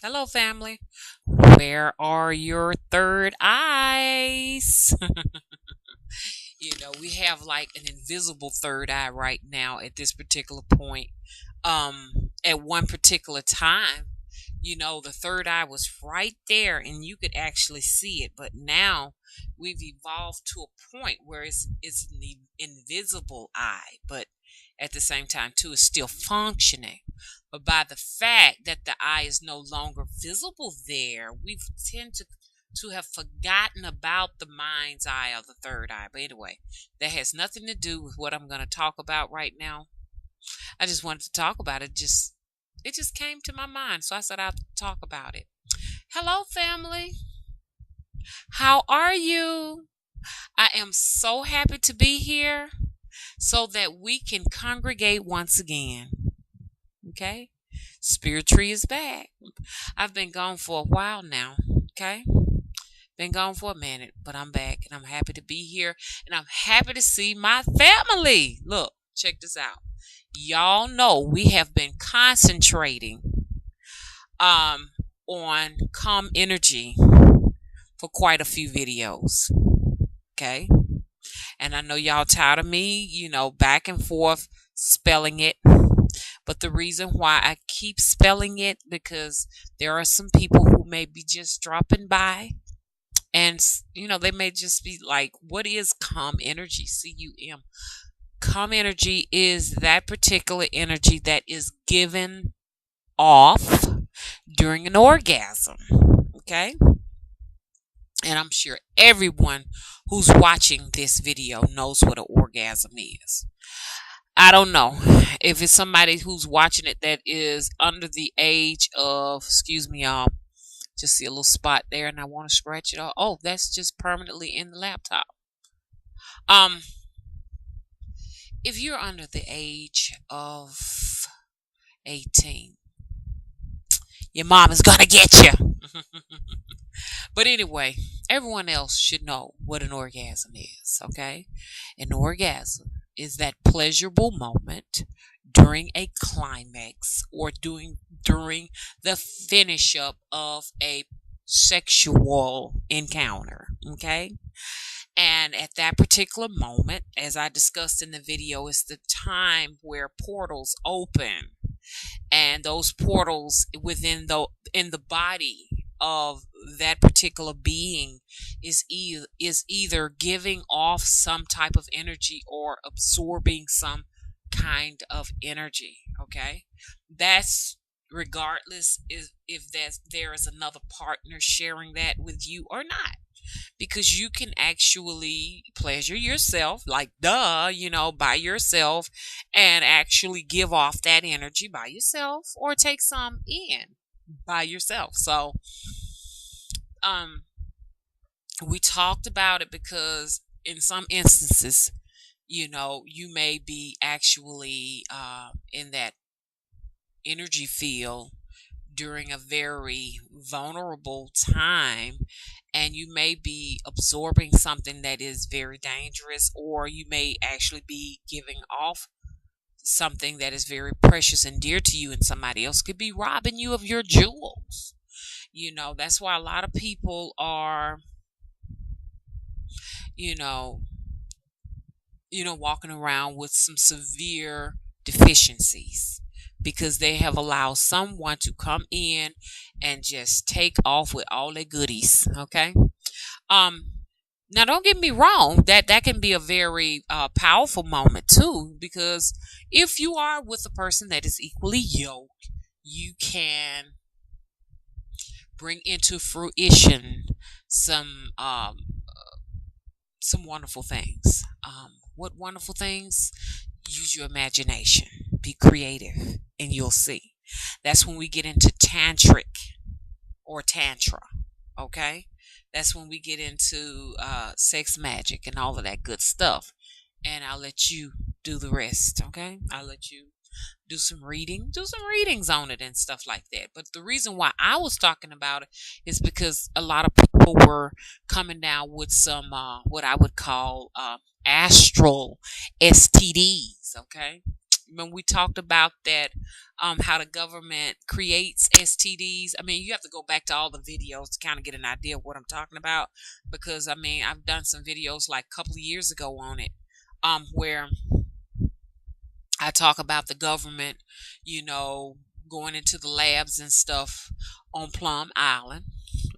Hello, family. Where are your third eyes? We have like an invisible third eye right now at this particular point. At one particular time, the third eye was right there and you could actually see it. But now we've evolved to a point where it's an invisible eye, but at the same time, too, it's still functioning. But by the fact that the eye is no longer visible there, we tend to have forgotten about the mind's eye or the third eye. But anyway, that has nothing to do with what I'm going to talk about right now. I just wanted to talk about it. It just came to my mind, so I said I'll talk about it. Hello, family. How are you? I am so happy to be here so that we can congregate once again. Okay? Spirit Tree is back. I've been gone for a while now. Okay? Been gone for a minute, but I'm back and I'm happy to be here and I'm happy to see my family. Look, check this out. Y'all know we have been concentrating um on calm energy for quite a few videos. Okay? And I know y'all tired of me, back and forth spelling it. But the reason why I keep spelling it because there are some people who may be just dropping by and they may just be like, what is calm energy? CUM. Calm energy is that particular energy that is given off during an orgasm. Okay? And I'm sure everyone who's watching this video knows what an orgasm is. I don't know if it's somebody who's watching it that is under the age of, excuse me, y'all, just see a little spot there and I want to scratch it off. Oh, that's just permanently in the laptop. Um, if you're under the age of 18, your mom is going to get you. But anyway, everyone else should know what an orgasm is, okay? An orgasm is that pleasurable moment during a climax or during the finish up of a sexual encounter, okay? And at that particular moment, as I discussed in the video, is the time where portals open, and those portals within the in the body of that particular being is either giving off some type of energy or absorbing some kind of energy. Okay, that's regardless if there is another partner sharing that with you or not, because you can actually pleasure yourself, like duh, by yourself, and actually give off that energy by yourself or take some in by yourself. So, um, we talked about it because in some instances, you may be actually in that energy field during a very vulnerable time, and you may be absorbing something that is very dangerous, or you may actually be giving off something that is very precious and dear to you, and somebody else could be robbing you of your jewels. That's why a lot of people are, you know, walking around with some severe deficiencies because they have allowed someone to come in and just take off with all their goodies. Okay. Um, Now, don't get me wrong. That can be a very powerful moment too, because if you are with a person that is equally yoked, you can bring into fruition some um, some wonderful things. What wonderful things? Use your imagination. Be creative, and you'll see. That's when we get into tantric or tantra. Okay, that's when we get into sex magic and all of that good stuff. And I'll let you do the rest. Okay, I'll let you do some readings on it and stuff like that. But the reason why I was talking about it is because a lot of people were coming down with some what I would call astral STDs. Okay, when we talked about that, how the government creates STDs. I mean, you have to go back to all the videos to kind of get an idea of what I'm talking about, because I mean, I've done some videos like a couple of years ago on it, where I talk about the government, you know, going into the labs and stuff on Plum Island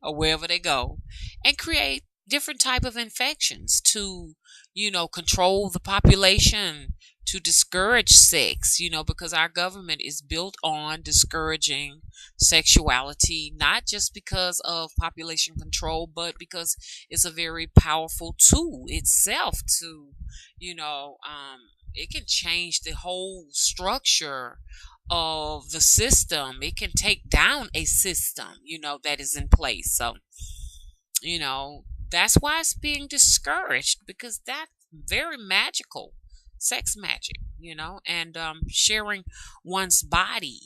or wherever they go and create different type of infections to, you know, control the population, to discourage sex, you know, because our government is built on discouraging sexuality, not just because of population control, but because it's a very powerful tool itself to, you know, it can change the whole structure of the system. It can take down a system, you know, that is in place. So, you know, that's why it's being discouraged, because that's very magical, sex magic, you know, and sharing one's body,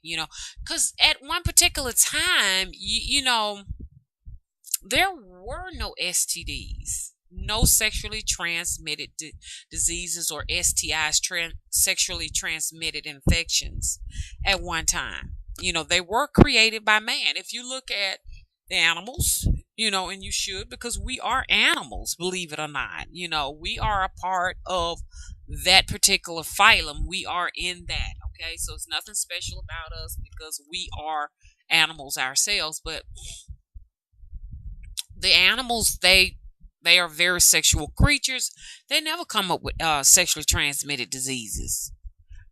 you know, because at one particular time, you know, there were no STDs, no sexually transmitted diseases or STIs, sexually transmitted infections at one time. You know, they were created by man. If you look at the animals, you know, and you should, because we are animals, believe it or not. You know, we are a part of that particular phylum. We are in that. Okay, so it's nothing special about us because we are animals ourselves. But the animals, they are very sexual creatures. They never come up with sexually transmitted diseases,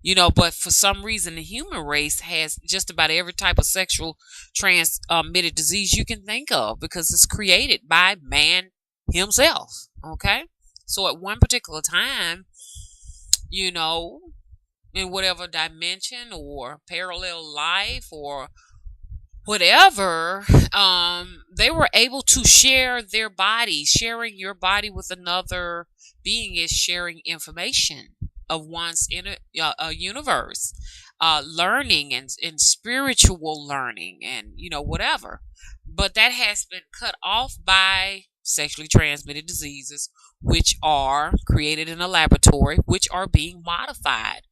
you know. But for some reason, the human race has just about every type of sexual transmitted disease you can think of, because it's created by man himself. Okay, so at one particular time, you know, in whatever dimension or parallel life or whatever, they were able to share their body. Sharing your body with another being is sharing information of one's inner universe, learning and spiritual learning, and you know, whatever. But that has been cut off by sexually transmitted diseases, which are created in a laboratory, which are being modified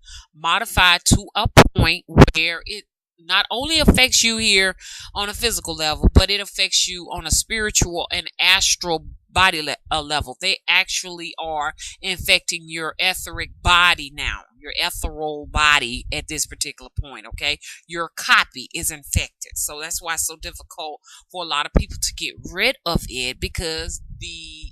to a point where it not only affects you here on a physical level, but it affects you on a spiritual and astral body level. They actually are infecting your etheric body now, your ethereal body at this particular point. Okay, your copy is infected, so that's why it's so difficult for a lot of people to get rid of it, because the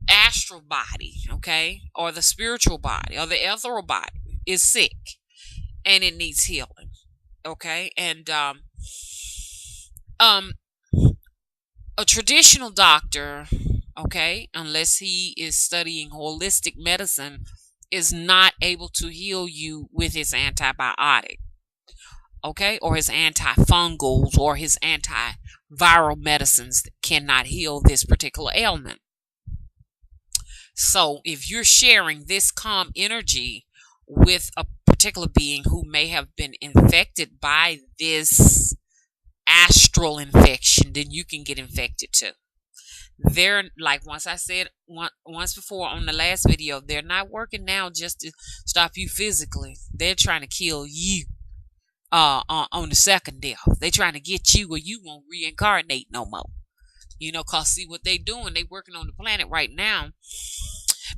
astral body, okay, or the spiritual body or the ethereal body is sick and it needs healing. Okay, and um a traditional doctor, okay, unless he is studying holistic medicine, is not able to heal you with his antibiotic, okay, or his antifungals or his antiviral medicines that cannot heal this particular ailment. So if you're sharing this calm energy with a particular being who may have been infected by this astral infection, then you can get infected too. They're like, once I said once before on the last video, they're not working now just to stop you physically. They're trying to kill you on the second death. They're trying to get you where you won't reincarnate no more. You know, cause see what they doing. They working on the planet right now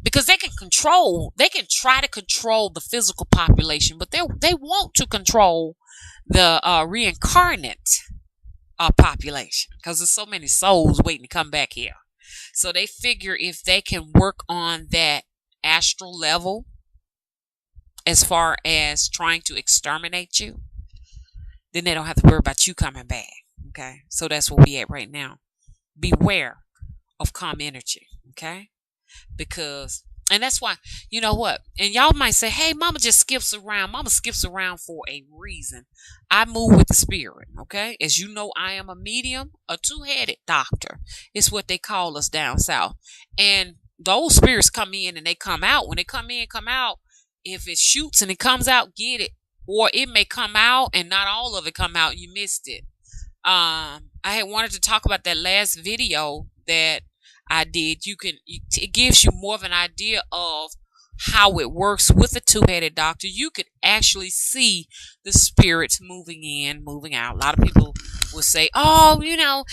because they can try to control the physical population, but they want to control the reincarnate population, because there's so many souls waiting to come back here. So they figure if they can work on that astral level as far as trying to exterminate you, then they don't have to worry about you coming back. Okay, so that's where we at right now. Beware of calm energy. Okay, because, and that's why, you know what, and y'all might say, hey, mama just skips around. Mama skips around for a reason. I move with the spirit. Okay, as you know, I am a medium, a two-headed doctor. It's what they call us down south. And those spirits come in and they come out. When they come in, come out. If it shoots and it comes out, get it. Or it may come out and not all of it come out, you missed it. I had wanted to talk about that last video that I did. It gives you more of an idea of how it works with a two-headed doctor, you could actually see the spirits moving in, moving out. A lot of people will say, "Oh, you know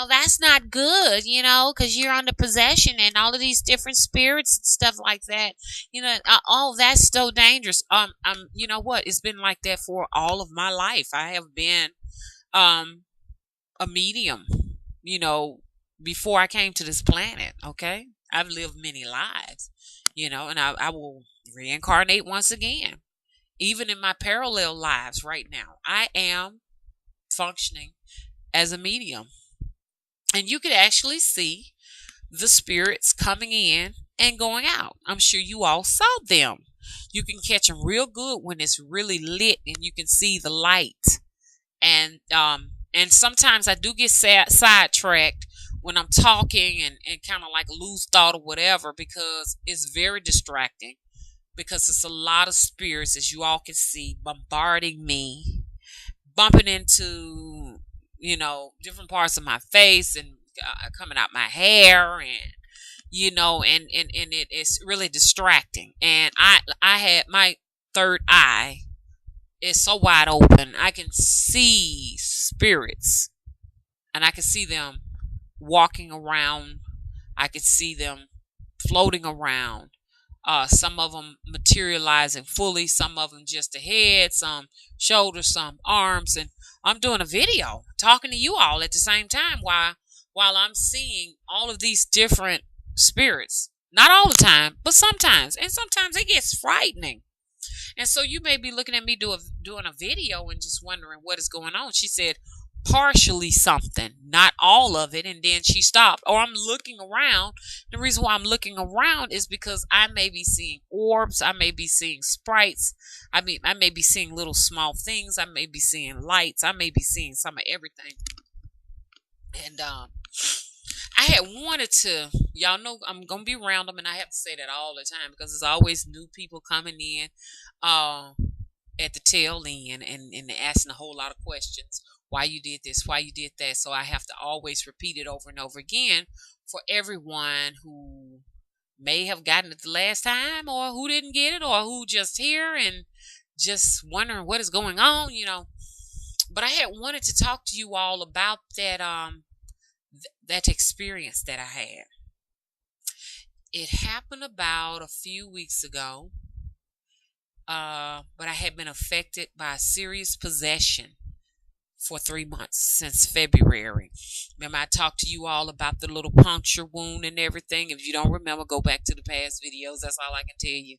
that's not good, because you're under possession and all of these different spirits and stuff like that. Oh, that's so dangerous." You know what? It's been like that for all of my life. I have been um a medium, you know, before I came to this planet. Okay, I've lived many lives, and I will reincarnate once again. Even in my parallel lives right now, I am functioning as a medium. And you could actually see the spirits coming in and going out. I'm sure you all saw them. You can catch them real good when it's really lit and you can see the light. And sometimes I do get sidetracked when I'm talking and kind of like lose thought or whatever, because it's very distracting, because it's a lot of spirits, as you all can see, bombarding me, bumping into, different parts of my face, and coming out my hair, and it's really distracting. And I had my third eye is so wide open, I can see spirits, and I can see them walking around. I can see them floating around. Some of them materializing fully, some of them just a head, some shoulders, some arms. And I'm doing a video talking to you all at the same time while I'm seeing all of these different spirits. Not all the time, but sometimes. And sometimes it gets frightening. And so you may be looking at me doing a video and just wondering what is going on. She said partially something, not all of it, and then she stopped. Or I'm looking around. The reason why I'm looking around is because I may be seeing orbs, I may be seeing sprites, I may be seeing little small things, I may be seeing lights, I may be seeing some of everything. And I had wanted to, y'all know I'm gonna be around them, and I have to say that all the time because there's always new people coming in uh, at the tail end, and asking a whole lot of questions. Why you did this? Why you did that? So I have to always repeat it over and over again for everyone who may have gotten it the last time, or who didn't get it, or who just here and just wondering what is going on. But I had wanted to talk to you all about that experience that I had. It happened about a few weeks ago, but I had been affected by a serious possession for 3 months since February. Remember, I talked to you all about the little puncture wound and everything. If you don't remember, go back to the past videos. That's all I can tell you.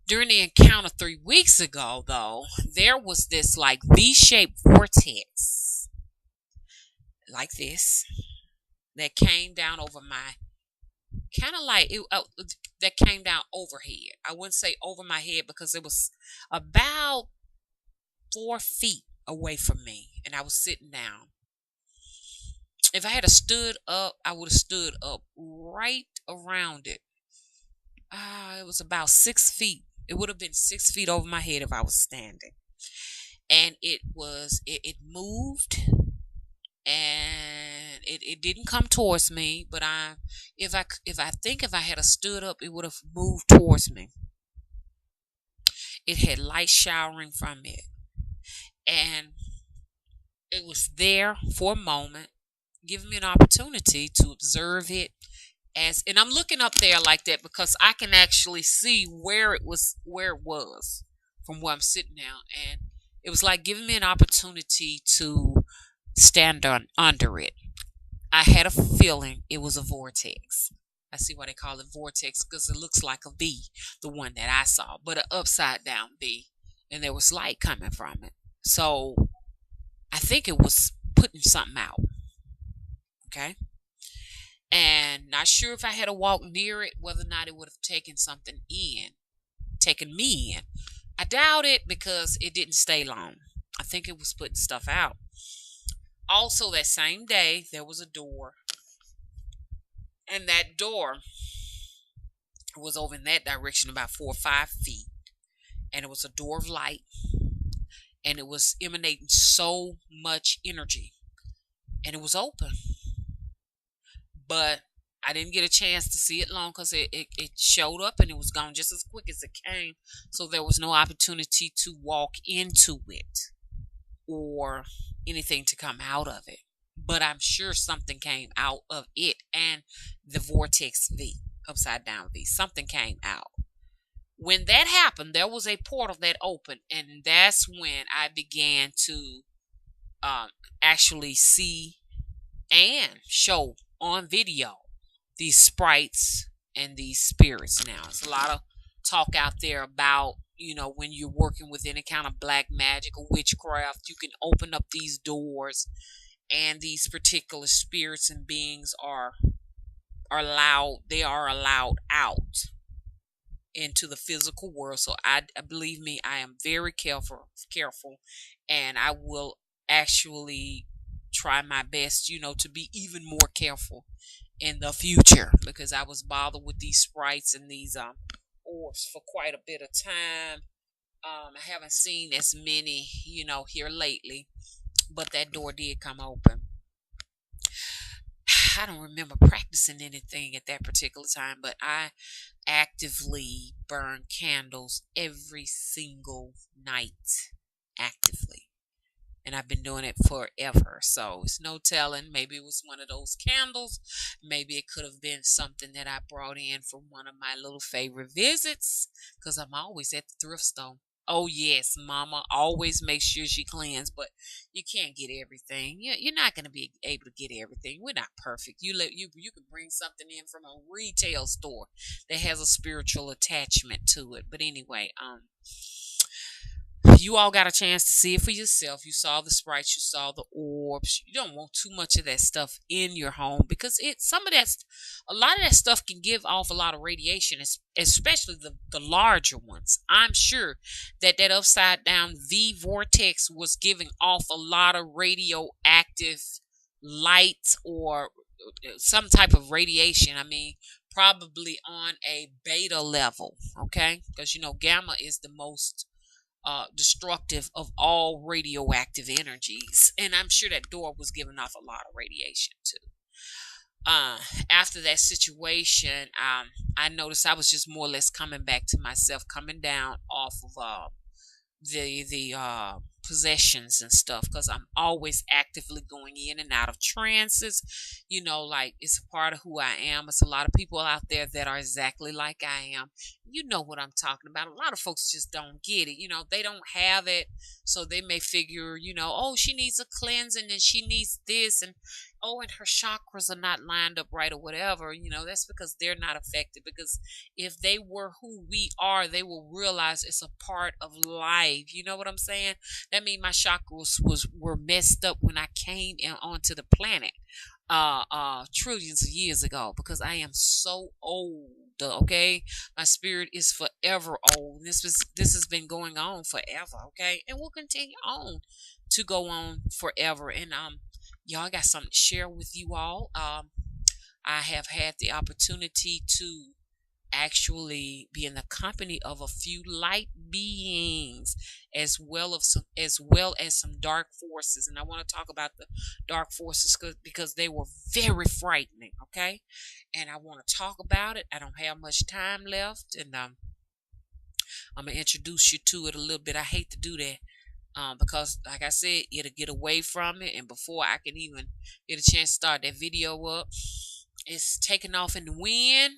During the encounter 3 weeks ago, though, there was this like V-shaped vortex, like this, that came down over my, kind of like it, that came down overhead. I wouldn't say over my head because it was about 4 feet away from me, and I was sitting down. If I had stood up, I would have stood up right around it. It was about 6 feet. It would have been 6 feet over my head if I was standing. And it moved, and it didn't come towards me, but if I had stood up, it would have moved towards me. It had light showering from it, and it was there for a moment, giving me an opportunity to observe it. And I'm looking up there like that because I can actually see where it was from where I'm sitting now. And it was like giving me an opportunity to stand under it. I had a feeling it was a vortex. I see why they call it vortex, because it looks like a V, the one that I saw, but an upside down V, and there was light coming from it. So I think it was putting something out. Okay. And not sure if I had to walk near it, whether or not it would have taken me in. I doubt it because it didn't stay long. I think it was putting stuff out. Also, that same day, there was a door, and that door was over in that direction about 4 or 5 feet, and it was a door of light, and it was emanating so much energy, and it was open. But I didn't get a chance to see it long because it showed up and it was gone just as quick as it came. So there was no opportunity to walk into it or anything to come out of it. But I'm sure something came out of it and the Vortex V, upside down V. Something came out. When that happened, there was a portal that opened, and that's when I began to um, actually see and show on video these sprites and these spirits. Now it's a lot of talk out there about, when you're working with any kind of black magic or witchcraft, you can open up these doors and these particular spirits and beings are allowed out into the physical world. So I believe me, I am very careful, and I will actually try my best, to be even more careful in the future, because I was bothered with these sprites and these orbs for quite a bit of time. I haven't seen as many, here lately, but that door did come open. I don't remember practicing anything at that particular time, but I actively burn candles every single night. Actively. And I've been doing it forever. So it's no telling. Maybe it was one of those candles. Maybe it could have been something that I brought in from one of my little favorite visits, because I'm always at the thrift store. Oh yes, Mama always makes sure she cleans, but you can't get everything. You're not going to be able to get everything. We're not perfect. You can bring something in from a retail store that has a spiritual attachment to it. But anyway, you all got a chance to see it for yourself. You saw the sprites, you saw the orbs. You don't want too much of that stuff in your home, because a lot of that stuff can give off a lot of radiation, especially the larger ones. I'm sure that upside down V vortex was giving off a lot of radioactive light or some type of radiation. I mean, probably on a beta level, okay? Because gamma is the most destructive of all radioactive energies. And I'm sure that door was giving off a lot of radiation too. After that situation, I noticed I was just more or less coming back to myself, coming down off of the possessions and stuff, because I'm always actively going in and out of trances. Like, it's a part of who I am. It's a lot of people out there that are exactly like I am. You know what I'm talking about. A lot of folks just don't get it. They don't have it, so they may figure, oh, she needs a cleansing and she needs this, and oh, and her chakras are not lined up right or whatever. That's because they're not affected. Because if they were who we are, they will realize it's a part of life. You know what I'm saying? That means my chakras were messed up when I came onto the planet trillions of years ago, because I am so old. Okay, my spirit is forever old. This has been going on forever. Okay, and will continue on to go on forever. And y'all, I got something to share with you all. I have had the opportunity to actually be in the company of a few light beings, as well as some dark forces. And I want to talk about the dark forces because they were very frightening. Okay, and I want to talk about it. I don't have much time left, and I'm gonna introduce you to it a little bit. I hate to do that, because like I said, it'll get away from it, and before I can even get a chance to start that video up, it's taking off in the wind,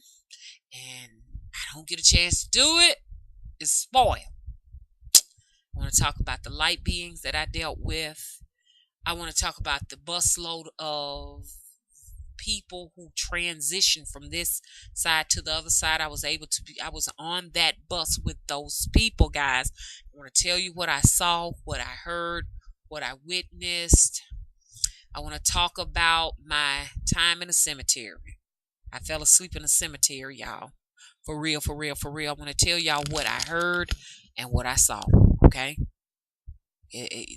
and I don't get a chance to do it. It's spoiled. I want to talk about the light beings that I dealt with. I want to talk about the busload of people who transitioned from this side to the other side. I was on that bus with those people, guys. I want to tell you what I saw, what I heard, what I witnessed. I want to talk about my time in the cemetery. I fell asleep in the cemetery, y'all. For real, for real, for real. I want to tell y'all what I heard and what I saw, okay?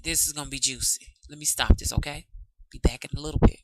This is going to be juicy. Let me stop this, okay? Be back in a little bit.